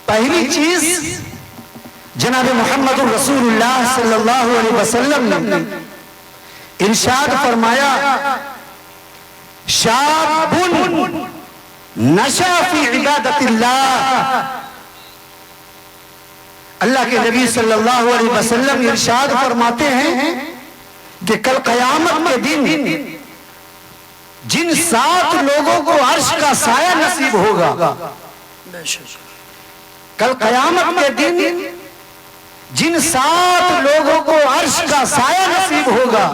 پہلی چیز جناب محمد رسول اللہ صلی اللہ علیہ وسلم نے ارشاد فرمایا شاب نشا فی عبادت اللہ. اللہ کے نبی صلی اللہ علیہ وسلم ارشاد فرماتے ہیں کہ کل قیامت کے دن جن 7 لوگوں کو عرش کا سایہ نصیب ہوگا، کل قیامت کے دن جن 7 لوگوں کو عرش کا سایہ نصیب ہوگا،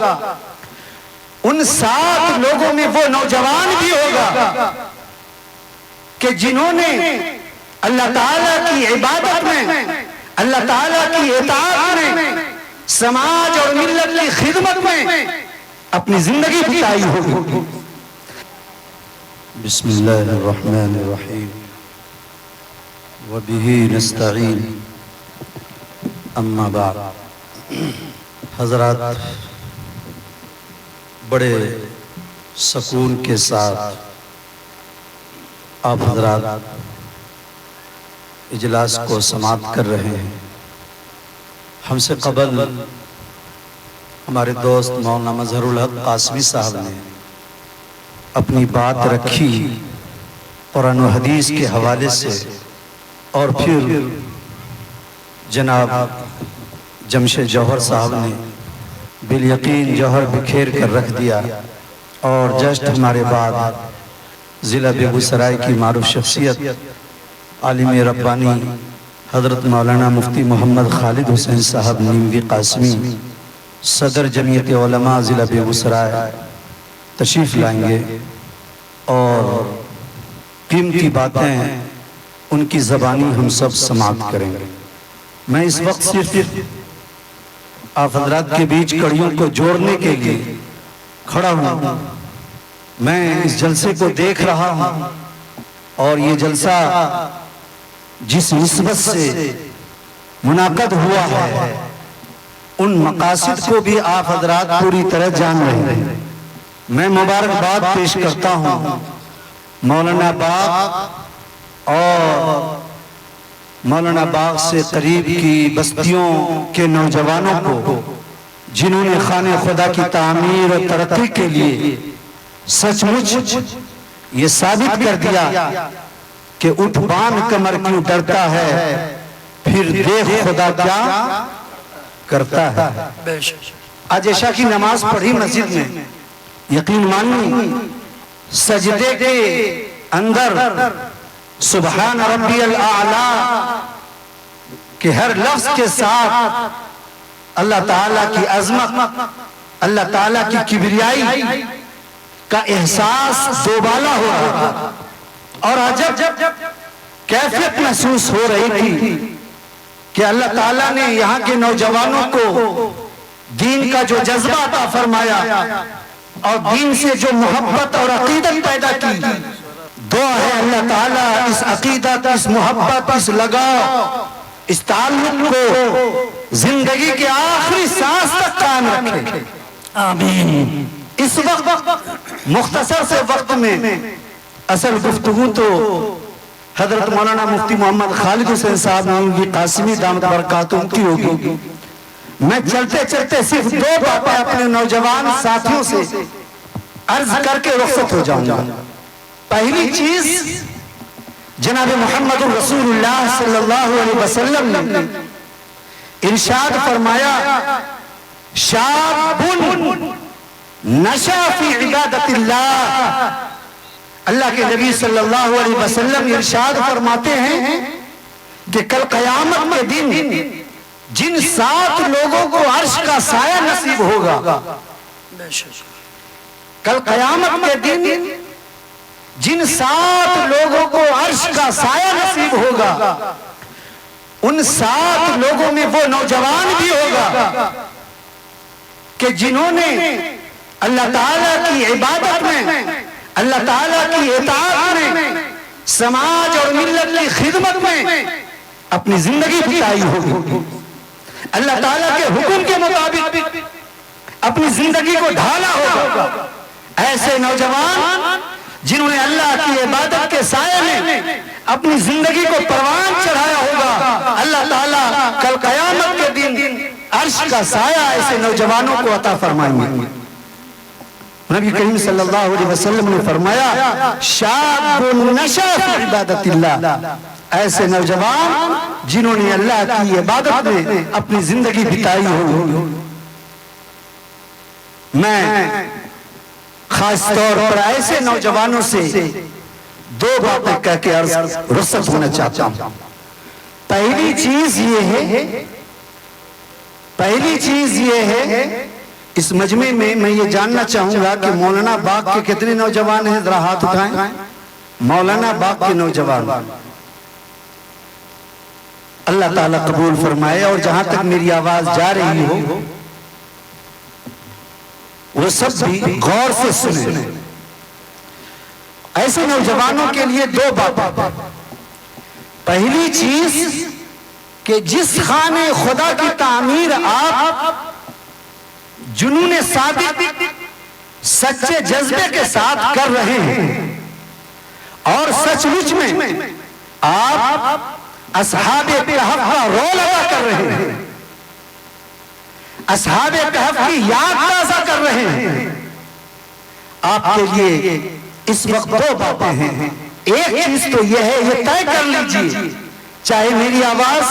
ان 7 لوگوں میں وہ نوجوان بھی ہوگا کہ جنہوں نے اللہ تعالیٰ کی عبادت میں، اللہ تعالیٰ کی اطاعت میں، سماج اور ملت کی خدمت میں اپنی زندگی بتائی ہوگی. بسم اللہ الرحمن الرحیم وبہ نستعین. اما بعد، حضرات بڑے سکون کے ساتھ آپ حضرات اجلاس کو سماعت کر رہے ہیں. ہم سے قبل ہمارے دوست مولانا مظہر الحق قاسمی صاحب نے اپنی بات رکھی قرآن و حدیث کے حوالے سے، اور پھر جناب جمشید جوہر صاحب نے بالیقین جوہر بکھیر کر رکھ دیا. اور جسٹ ہمارے بعد ضلع بیگوسرائے کی معروف شخصیت عالم ربانی حضرت مولانا مفتی محمد خالد حسین صاحب نیموی قاسمی، صدر جمعیت علماء ضلع بیگوسرائے تشریف لائیں گے اور قیمتی باتیں ان کی زبانی ہم سب سماعت کریں گے. میں اس وقت صرف آپ حضرات کے بیچ کڑیوں کو جوڑنے کے لیے کھڑا ہوں. میں اس جلسے کو دیکھ رہا ہوں اور یہ جلسہ جس نسبت سے منعقد ہوا ہے ان مقاصد کو بھی آپ حضرات پوری طرح جان رہے ہیں. میں مبارکباد پیش کرتا ہوں مولانا باغ اور مولانا باغ سے قریب کی بستیوں کے نوجوانوں کو، جنہوں نے خانہ خدا کی تعمیر اور ترقی کے لیے سچ مچ یہ ثابت کر دیا کہ اٹھ باندھ کمر کیوں ڈرتا ہے، پھر دیکھ خدا کیا کرتا ہے. آج عشاء کی نماز پڑھی مسجد میں، یقین مانی سجدے کے اندر سبحان ربی الاعلیٰ کہ ہر لفظ کے ساتھ اللہ تعالیٰ کی عظمت، اللہ تعالیٰ کی کبریائی کا احساس دوبالا ہو رہا تھا. اور عجب کیفیت محسوس ہو رہی تھی کہ اللہ تعالیٰ نے یہاں کے نوجوانوں کو دین کا جو جذبہ عطا فرمایا اور دین سے جو محبت اور عقیدت پیدا کی. دعا ہے اللہ تعالیٰ اس عقیدت، اس محبت، اس لگاؤ، اس تعلق کو زندگی کے آخری سانس تک قائم رکھے. آمین. اس وقت مختصر سے وقت میں اصل گفتگو تو حضرت مولانا مفتی محمد خالد حسین صاحب نیموی قاسمی دامت برکاتہم کی ہوگی. میں چلتے چلتے صرف 2 باتیں اپنے نوجوان ساتھیوں سے عرض کر کے رخصت ہو جاؤں گا. پہلی چیز جناب محمد رسول اللہ صلی اللہ علیہ وسلم نے ارشاد فرمایا شاب نشا فی عبادت اللہ. اللہ کے نبی صلی اللہ علیہ وسلم ارشاد فرماتے ہیں کہ کل قیامت کے دن جن 7 لوگوں کو عرش کا سایہ نصیب ہوگا، کل قیامت کے دن جن 7 لوگوں کو عرش کا سایہ نصیب ہوگا، ان 7 لوگوں میں وہ نوجوان بھی ہوگا کہ جنہوں نے اللہ تعالیٰ کی عبادت میں، اللہ تعالیٰ کی اطاعت میں، سماج اور ملت کی خدمت میں اپنی زندگی بتائی ہوگی. اللہ تعالیٰ کے حکم کے مطابق اپنی زندگی کو ڈھالا ہوگا. ایسے نوجوان جنہوں نے اللہ کی عبادت کے سائے میں اپنی زندگی کو پروان چڑھایا عرش کا سایہ ایسے نوجوانوں کو عطا فرمائیں گے۔ نبی کریم صلی اللہ علیہ وسلم نے فرمایا شاب نشأ فی عبادت اللہ، ایسے نوجوان جنہوں نے اللہ کی عبادت میں اپنی زندگی بتائی ہو۔ میں خاص طور پر ایسے نوجوانوں سے دو باتیں کہہ کے رخصت ہونا چاہتا ہوں۔ پہلی چیز یہ ہے اس مجمع میں میں یہ جاننا چاہوں گا کہ مولانا باغ کے کتنے نوجوان ہیں؟ ذرا ہاتھ اٹھائیں۔ مولانا باغ کے نوجوان اللہ تعالیٰ قبول فرمائے، اور جہاں تک میری آواز جا رہی ہو وہ سب بھی غور سے سنیں۔ ایسے نوجوانوں کے لیے دو باتیں۔ پہلی چیز کہ جس خانے خدا کی تعمیر آپ جنون صادق سچے جذبے کے ساتھ کر رہے ہیں، اور سچ مچ میں آپ اصحاب کہف کا رول ادا کر رہے ہیں، اصحاب کہف کی یاد تازہ کر رہے ہیں، آپ کے لیے اس وقت دو باتیں ہیں۔ ایک چیز تو یہ ہے، یہ طے کر لیجئے، چاہے میری آواز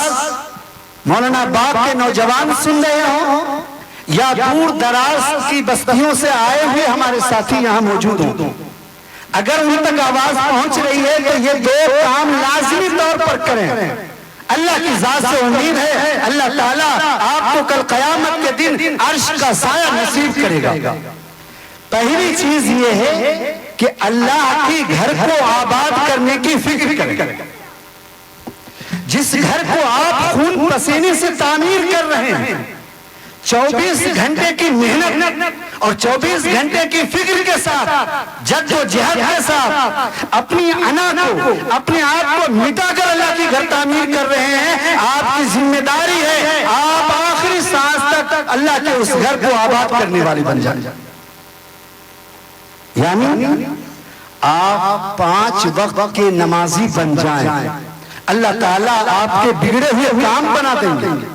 مولانا باغ کے نوجوان سن رہے ہوں یا دور دراز کی بستیوں سے آئے ہوئے ہمارے ساتھی یہاں موجود ہوں، اگر ان تک آواز پہنچ رہی ہے تو یہ دو کام لازمی طور پر کریں۔ اللہ کی ذات سے امید ہے اللہ تعالیٰ آپ کو کل قیامت کے دن عرش کا سایہ نصیب کرے گا۔ پہلی چیز یہ ہے کہ اللہ کی گھر کو آباد کرنے کی فکر کریں۔ جس گھر کو آپ خون پسینے سے تعمیر کر رہے ہیں، 24 گھنٹے کی محنت اور 24 گھنٹے کی فکر کے ساتھ، جد و جہد کے ساتھ اپنی انا کو، اپنے آپ کو مٹا کر اللہ کی گھر تعمیر کر رہے ہیں، آپ کی ذمہ داری ہے آپ آخری سانس تک اللہ کے اس گھر کو آباد کرنے والے بن جائیں۔ یعنی آپ 5 وقت کے نمازی بن جائیں، اللہ تعالیٰ آپ کے بگڑے ہوئے کام بنا دیں گے۔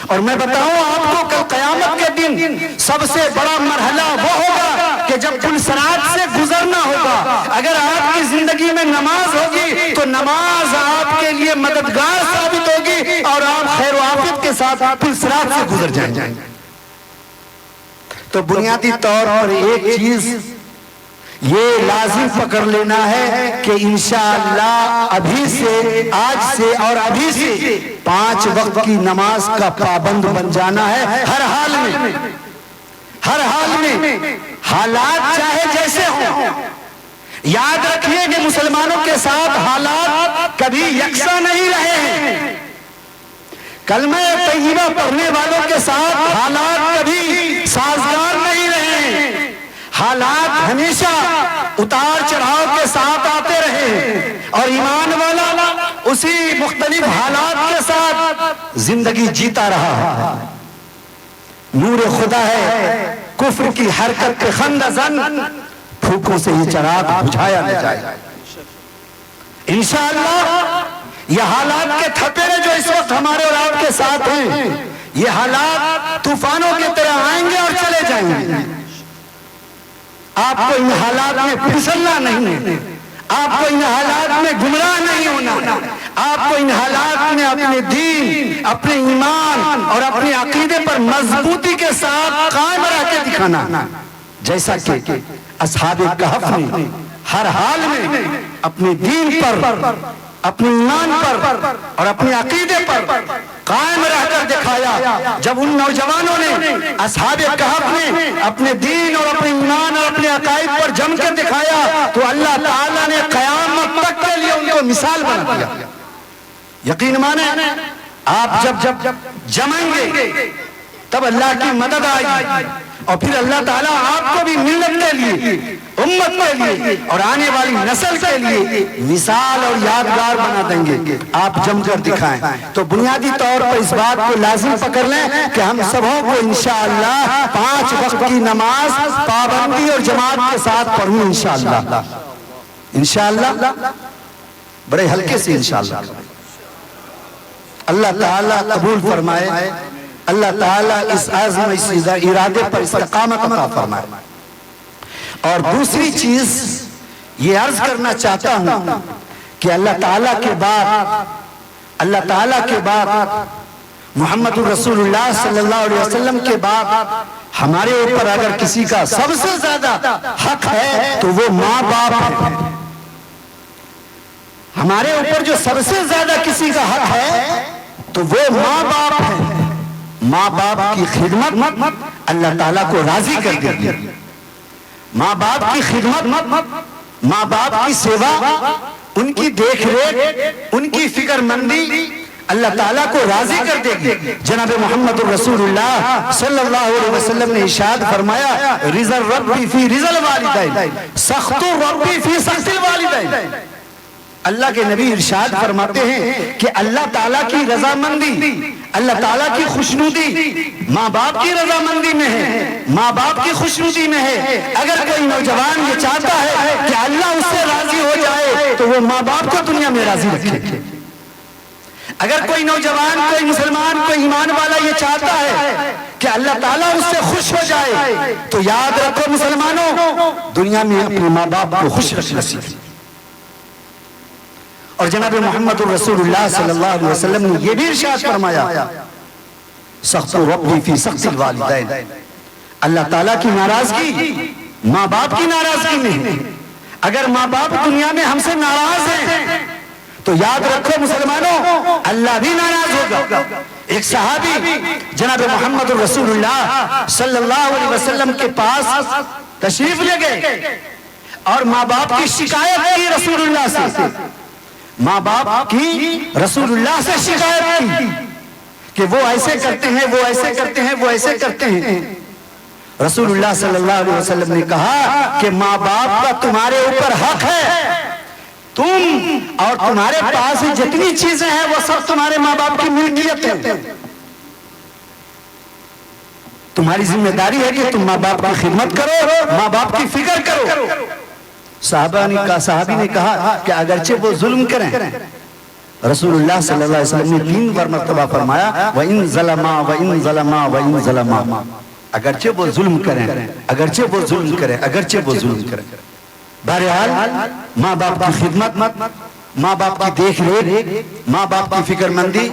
اور میں بتاؤں آپ کو کل قیامت کے دن سب سے بڑا مرحلہ وہ ہوگا کہ جب پل صراط سے گزرنا ہوگا، اگر آپ کی زندگی میں نماز ہوگی تو نماز آپ کے لیے مددگار ثابت ہوگی اور آپ خیر و عافیت کے ساتھ پل صراط سے گزر جائیں گے۔ تو بنیادی طور پر ایک چیز یہ لازم پکڑ لینا ہے کہ انشاءاللہ ابھی سے، آج سے اور ابھی سے 5 وقت کی نماز کا پابند بن جانا ہے، ہر حال میں، ہر حال میں، حالات چاہے جیسے ہوں۔ یاد رکھیے کہ مسلمانوں کے ساتھ حالات کبھی یکساں نہیں رہے ہیں، کلمہ طیبہ پڑھنے والوں کے ساتھ حالات کبھی سازگار نہیں رہے ہیں، حالات ہمیشہ اتار چڑھاؤ کے ساتھ آتے رہے، اور ایمان والا اسی مختلف حالات کے ساتھ زندگی جیتا رہا۔ نور خدا ہے، کفر کی حرکت کے خندزن، پھوکوں سے یہ چراغ بجھایا نہ جائے۔ انشاءاللہ یہ حالات کے تھپیرے جو اس وقت ہمارے اور آپ کے ساتھ ہیں، یہ حالات طوفانوں کی طرح آئیں گے اور چلے جائیں گے۔ آپ کو ان حالات میں پھسلنا نہیں ہے، آپ کو ان حالات میں گمراہ نہیں ہونا، آپ کو ان حالات میں اپنے دین، اپنے ایمان اور اپنے عقیدے پر مضبوطی کے ساتھ قائم رہ کے دکھانا، جیسا کہ اصحاب کہف نے ہر حال میں اپنے دین پر، اپنے ایمان پر اور اپنے عقیدے پر قائم رہ کر دکھایا۔ جب ان نوجوانوں نے، اصحاب کہف نے اپنے دین اور اپنے ایمان اور اپنے عقائد پر جم کر دکھایا تو اللہ تعالیٰ نے قیامت تک کے لیے ان کو مثال بنا دیا۔ یقین مانیں، آپ جب جمیں گے تب اللہ کی مدد آئے گی، اور پھر اللہ تعالیٰ آپ کو بھی ملت کے لیے، امت کے لیے اور آنے والی نسل کے لیے مثال اور یادگار بنا دیں گے۔ آپ جم کر دکھائیں۔ تو بنیادی طور پر اس بات کو لازم پکڑ لیں کہ ہم سبوں کو انشاءاللہ 5 وقت کی نماز پابندی اور جماعت کے ساتھ پڑھوں انشاءاللہ۔ انشاءاللہ بڑے ہلکے سے انشاءاللہ۔ اللہ تعالیٰ قبول فرمائے۔ اللہ تعالیٰ اس عزم اس ارادے پر استقامت عطا فرمائے۔ اور دوسری چیز یہ عرض کرنا چاہتا ہوں کہ اللہ تعالیٰ کے بعد محمد رسول اللہ صلی اللہ علیہ وسلم کے بعد ہمارے اوپر اگر کسی کا سب سے زیادہ حق ہے تو وہ ماں باپ ہے۔ ہمارے اوپر جو سب سے زیادہ کسی کا حق ہے تو وہ ماں باپ ہے۔ ماں باپ کی خدمت اللہ تعالیٰ کو راضی کر دے گی۔ ماں باپ کی خدمت، ماں باپ کی سیوا، ان کی دیکھ ریکھ، ان کی فکر مندی اللہ تعالیٰ کو راضی کر دے گی۔ جناب محمد رسول اللہ صلی اللہ علیہ وسلم نے ارشاد فرمایا رضا الرب فی رضا الوالدین، سخط الرب فی سخط الوالدین۔ اللہ کے نبی ارشاد فرماتے ہیں کہ اللہ تعالیٰ کی رضامندی، اللہ تعالیٰ کی خوشنودی ماں باپ کی رضامندی میں ہے، ماں باپ کی خوشنودی میں ہے۔ اگر کوئی نوجوان یہ چاہتا ہے کہ اللہ اس سے راضی ہو جائے تو وہ ماں باپ کو دنیا میں راضی رکھے۔ اگر کوئی نوجوان، کوئی مسلمان، کوئی ایمان والا یہ چاہتا ہے کہ اللہ تعالیٰ اس سے خوش ہو جائے تو یاد رکھو مسلمانوں، دنیا میں اپنے ماں باپ کو خوش رکھنا سیکھیں۔ اور جناب محمد رسول اللہ صلی اللہ علیہ وسلم نے یہ بھی ارشاد فرمایا سخط ربی فی سخط الوالدین، اللہ تعالیٰ کی ناراضگی ماں باپ کی ناراضگی میں ہے۔ اگر ماں باپ دنیا میں ہم سے ناراض ہیں تو یاد رکھو مسلمانوں اللہ بھی ناراض ہوگا۔ ایک صحابی جناب محمد رسول اللہ صلی اللہ علیہ وسلم کے پاس تشریف لے گئے اور ماں باپ کی شکایت کی رسول اللہ سے، ماں باپ کی رسول اللہ سے شکایت کی کہ وہ ایسے کرتے ہیں، وہ ایسے کرتے ہیں، وہ ایسے کرتے ہیں۔ رسول اللہ صلی اللہ علیہ وسلم نے کہا کہ ماں باپ کا تمہارے اوپر حق ہے، تم اور تمہارے پاس جتنی چیزیں ہیں وہ سب تمہارے ماں باپ کی ملکیت ہے۔ تمہاری ذمہ داری ہے کہ تم ماں باپ کی خدمت کرو، ماں باپ کی فکر کرو۔ صحابی نے کہا کہ اگرچہ وہ ظلم کریں، رسول اللہ صلی اللہ علیہ وسلم نے 3 بار مرتبہ فرمایا وَإِن ظَلَمَا وَإِن ظَلَمَا وَإِن ظَلَمَا، اگرچہ وہ ظلم کریں، اگرچہ وہ ظلم کریں، اگرچہ وہ ظلم کریں۔ بہرحال ماں باپ کی خدمت، ماں باپ کی دیکھ ریکھ، ماں باپ کی فکر مندی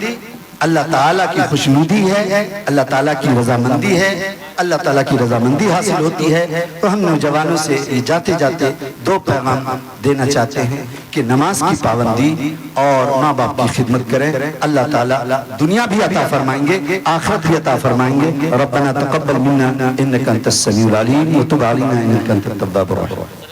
اللہ تعالیٰ کی خوشنودی ہے، اللہ تعالیٰ کی رضامندی ہے۔ اللہ تعالیٰ کی رضامندی حاصل ہوتی ہے تو ہم نوجوانوں سے جاتے جاتے 2 پیغام دینا چاہتے ہیں کہ نماز کی پابندی اور ماں باپ کی خدمت کریں۔ اللہ تعالیٰ دنیا بھی عطا فرمائیں گے، آخرت بھی عطا فرمائیں گے۔ ربنا تقبل منا انک انت السمیع العلیم وتب علینا انک انت التواب الرحیم۔